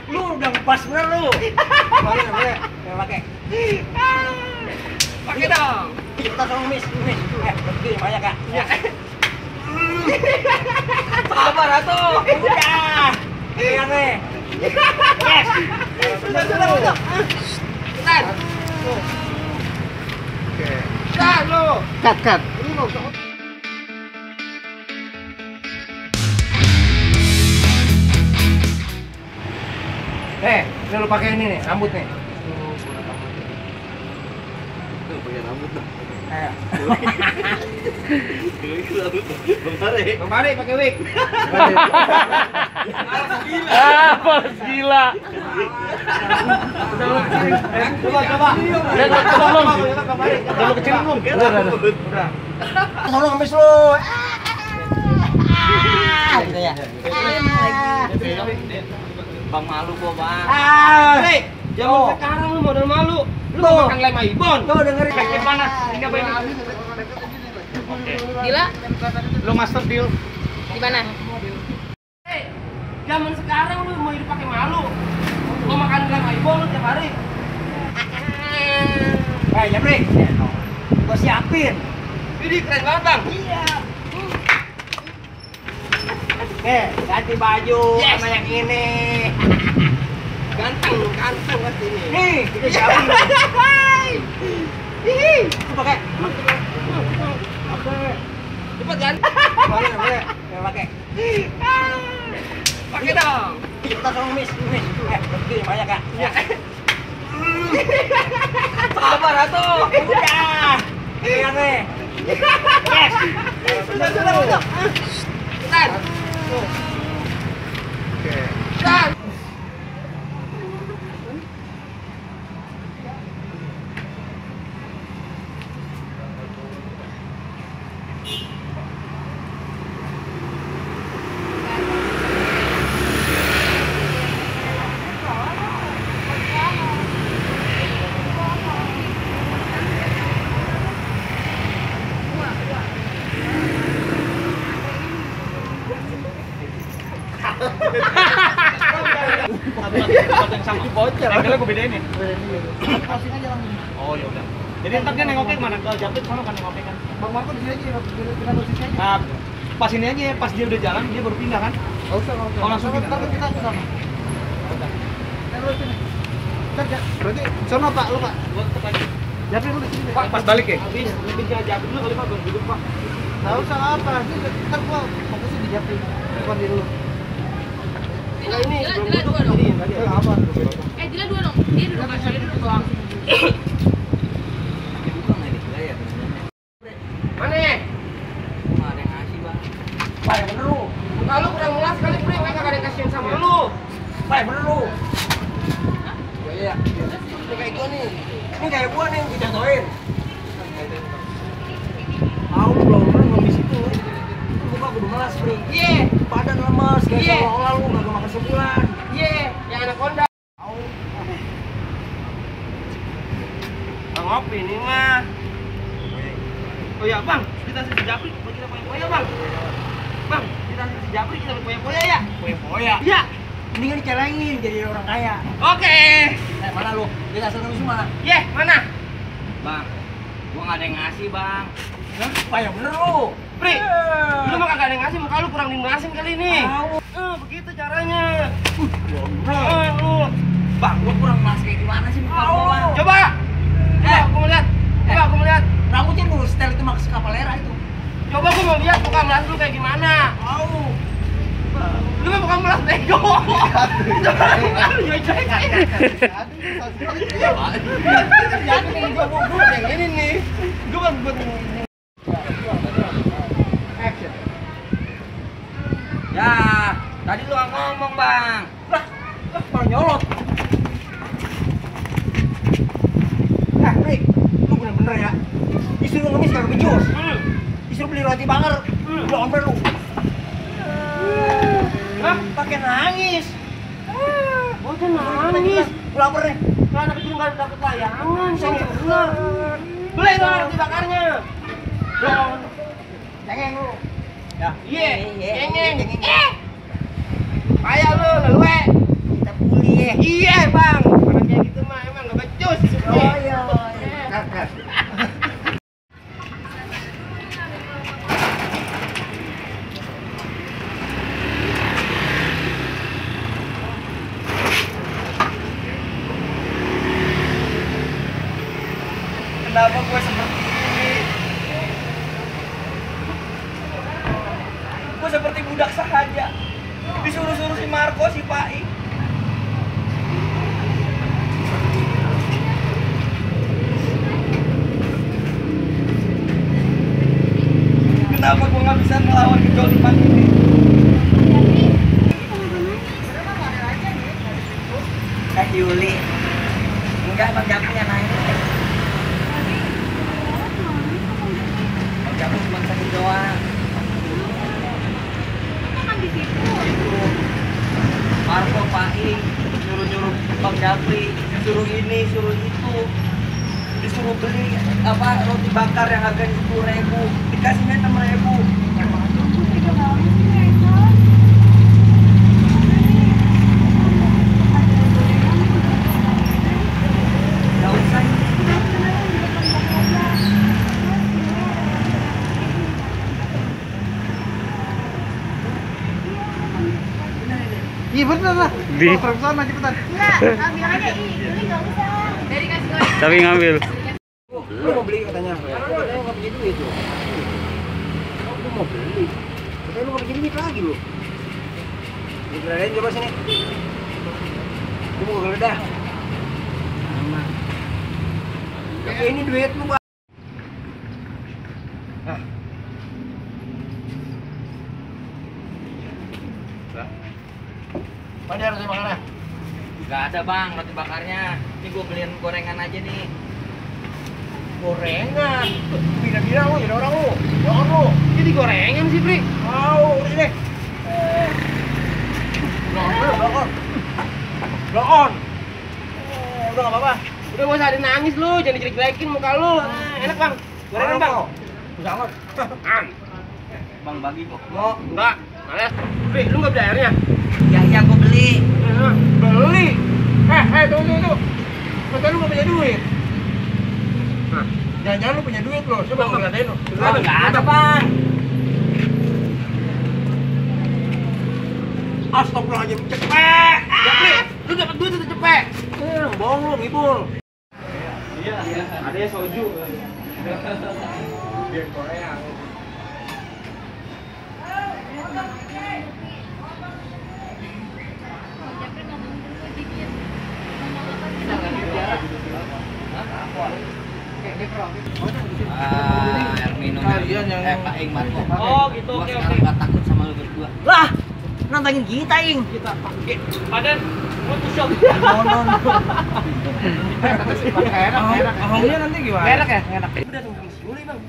Lu udah pas bener lu. Boleh, pakai. Pakai dong. Kita sama Miss. Pergi banyak Kak. Iya. Sabar atuh. Udah. Iya nih. Yes. Sudah. Cepetan. Oke. Cepetan lu. Cut. Lu enggak usah. Ini lu pakai ini nih, rambut nih. Tuh, pakai rambut dong. Kayak. Bang Pare pakai wig. Males gila. Coba. Udah belum? Udah lu kecil belum? Udah. Tolong ngemis lu. Gitu ya. Bang malu kok, Bang. Hei, Zaman sekarang lu modal malu. Lu mau makan lem ibon. Tuh dengerin. Pakai mana? Ini apa ini? Oke. Gila, Lu master deal. di mana? Hei, zaman sekarang lu mau hidup pakai malu. Lu makan lem ibon lu tiap hari. Jepri. Gua siapin. Ini keren banget, Bang. Iya. Ganti baju sama yang ini. Ganteng banget ini. Nih, kita siapin. Itu pakai. Oke. Cepet kan? Boleh. Pakai. Pakai dong. Kita sama Miss. Pergi banyak Kak. Iya. Sabar atuh. Udah. Iya nih. Yes. Sudah. Cepetan. Oke. Cepetan. Sama bocor. Angle gue bedain ya. Oh ya udah. Jadi ntar dia nengoknya kemana? Ke Japit sama kan nengoknya kan. Bang Marco di sini aja, kita posisi aja. Nah, pas ini aja ya, pas dia udah jalan dia baru pindah kan? Enggak usah. Oh, langsung pindah. Kita kenapa? Terus sini. Berarti sono Pak, lu Pak. Gua tetep aja. Japri lu di sini. Pak, pas balik ya? Habis, lebih ke Japit dulu kali Pak, baru duduk Pak. Enggak usah apa. Ntar gua fokusnya di Japri. Bukan di lu. Gila ini. Dila dua dong. Tadi apa? Dila dua dong. Dia duduk aja, dia duduk doang. Mana ya? Enggak ada yang ngasih, Bang. Pak, yang bener lu. Muka lu kurang melas kali, Bre. Mereka gak ada yang kasihan sama lu. Pak, yang bener lu. Iya. Ini kayak gua nih. Ini kayak gua nih yang dijatuhin. Tahu lu belum di situ. Gua kudu melas, Bre. Iya. Badan lemas, kayak Iya. seolah-olah lu nggak makan sebulan. Iya, yang anak konda. Bang ngopi ini mah. Oh ya, Bang, kita si Japri kita poya-poya, Bang. Bang, kita si Japri kita poya-poya ya. Poya-poya. Iya. Ini kan dicelengin jadi orang kaya. Oke. Mana lu? Kita asal ngemis mana? Iya, mana? Bang, gua nggak ada yang ngasih, Bang. Hah? Pak, yang bener lu. Pri, lu mah kagak ada yang ngasih, muka lu kurang dimelasin kali ini. Tahu. Begitu caranya. Lu. Bang, Lu kurang melas kayak gimana sih muka tahu lu, Bang? lu. Coba. Aku mau lihat. Coba aku mau lihat. Rambutnya lu style itu maksud kapalera itu. Coba aku mau lihat muka melas lu kayak gimana. Tahu. Lu mah bukan melas bego. Jadi gua mau yang ini nih. Gua kan buat Action. Ya, tadi lu nggak ngomong, Bang. Lah, malah nyolot. Rick, lu bener-bener ya. Disuruh ngemis kagak becus. Disuruh beli roti banger, lu omber lu. Hah? Pakai nangis. Oh, dia nangis. Lu lapar nih. Kalau anak kecil nggak dapet layangan, saya bener. Beli dong roti bakarnya. Dong. Cengeng lu. Ya. Iya, cengeng. Kayak lu, leluwe. Kita pulih. Iya bang, orang kayak gitu mah emang gak becus. Oh iya. Kakak. Kenapa gue seperti ini? Gue seperti budak sahaja. Disuruh-suruh si Marco, si Pai. Kenapa gue gak bisa melawan kejoliman ini? Yuli. Enggak, Bang Japri yang naik. Bang Japri cuma sakit doang. Marco, Pai, nyuruh-nyuruh Bang Japri, suruh ini, suruh itu. Disuruh beli roti bakar yang harganya 10.000, dikasihnya 6.000. Gak usah. Iya bener lah. Di. Terus sana cepetan. Enggak, ambil aja. Ini nggak usah. Dari kasih goreng. Tapi ngambil. Lu mau beli katanya. Katanya nggak punya duit tuh. Lu mau beli. Katanya lu nggak punya duit lagi lu. Digeledahin coba sini. Lu mau geledah. Aman. Tapi ini duit lu, Bang. Nah. Mana roti bakarnya? Gak ada bang roti bakarnya. Ini gue beliin gorengan aja nih. Gorengan. Bila-bila lu jadi orang lu. Jangan lu. Jadi gorengan sih, Pri. Mau urus deh. Blok on. Udah nggak apa-apa. Udah gak usah ada nangis lu, jangan dijelek-jelekin muka lu. Enak bang, gorengan bang. Jangan. Bang bagi kok. Mau? Enggak. Males. Pri, lu nggak beli airnya? Ya gue beli. Beli. Tunggu. Katanya lu nggak punya duit. Nah, Jangan-jangan lu punya duit lo. Coba gua liatin lu. Gak ada bang. Astagfirullahaladzim, cepet. ya Pri, lu dapat duit tuh cepet. Bohong lu, ngibul. Iya. Adanya soju. Biar Korea. Air minum. Kalian yang- Pak Ing Marco. Oh, gitu, Gua oke, sekarang oke. gak takut sama lu berdua. Lah, nantangin kita, Ing. Kita pakai badan Photoshop. Enak. Ahongnya nanti gimana? Enak ya? Enak. Udah tunggu si Yuli bang.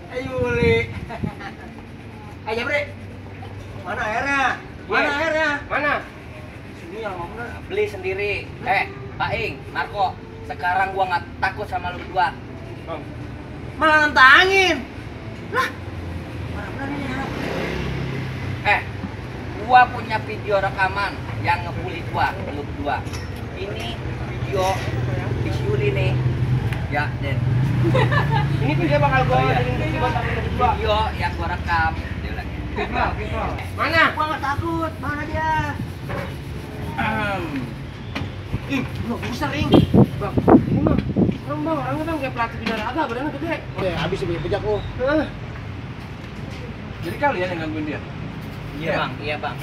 Ayo, Uli. Ayo, Bre. Mana airnya? Mana airnya? Mana? Sini yang mau bener. Beli sendiri. Pak Ing, Marco. Sekarang gua gak takut sama lu berdua. Bang. Malah nantangin. Lah. Mana bener ini anak? Gua punya video rekaman yang ngebully gua, lu berdua. Ini video di Yuli nih. Ya, Den. Ini video bakal gua Oh, iya. jadiin buat sama lu berdua. Video yang gua rekam. Dia bilang, Mana? Gua nggak takut. Mana dia? Ih, lu besar Ing. Bang, ini mah orangnya bang kayak pelatih binaraga, badannya gede. Udah habis punya bejak lu. Jadi kalian yang gangguin dia? Iya bang.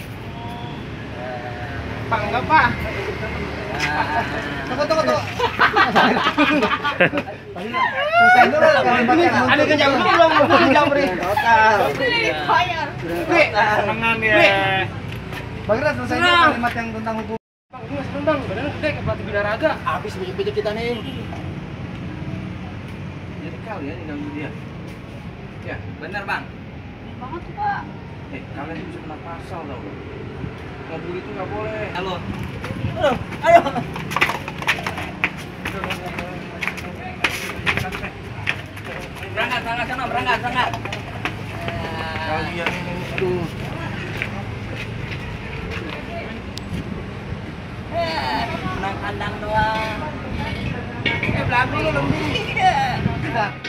Pak, enggak pak. Tunggu. Selesai dulu lah kalimatnya. Ada kejam belum? Jamri. Total. Bayar. Pri, Senengan ya. Bang Ira, selesai dulu Senang. kalimat yang tentang hukum. Bang, ini nggak seneng bang, badannya gede kayak pelatih binaraga. Habis bejak kita nih. Jadi kalian yang gangguin dia? Ya, Bener bang. Banget tuh pak. kalian bisa kena pasal tau. Ngebully itu nggak boleh. Halo. Ayo. Berangkat sana, berangkat. Kalian ini, aduh. pandang doang. Belakang lu lembing. Iya.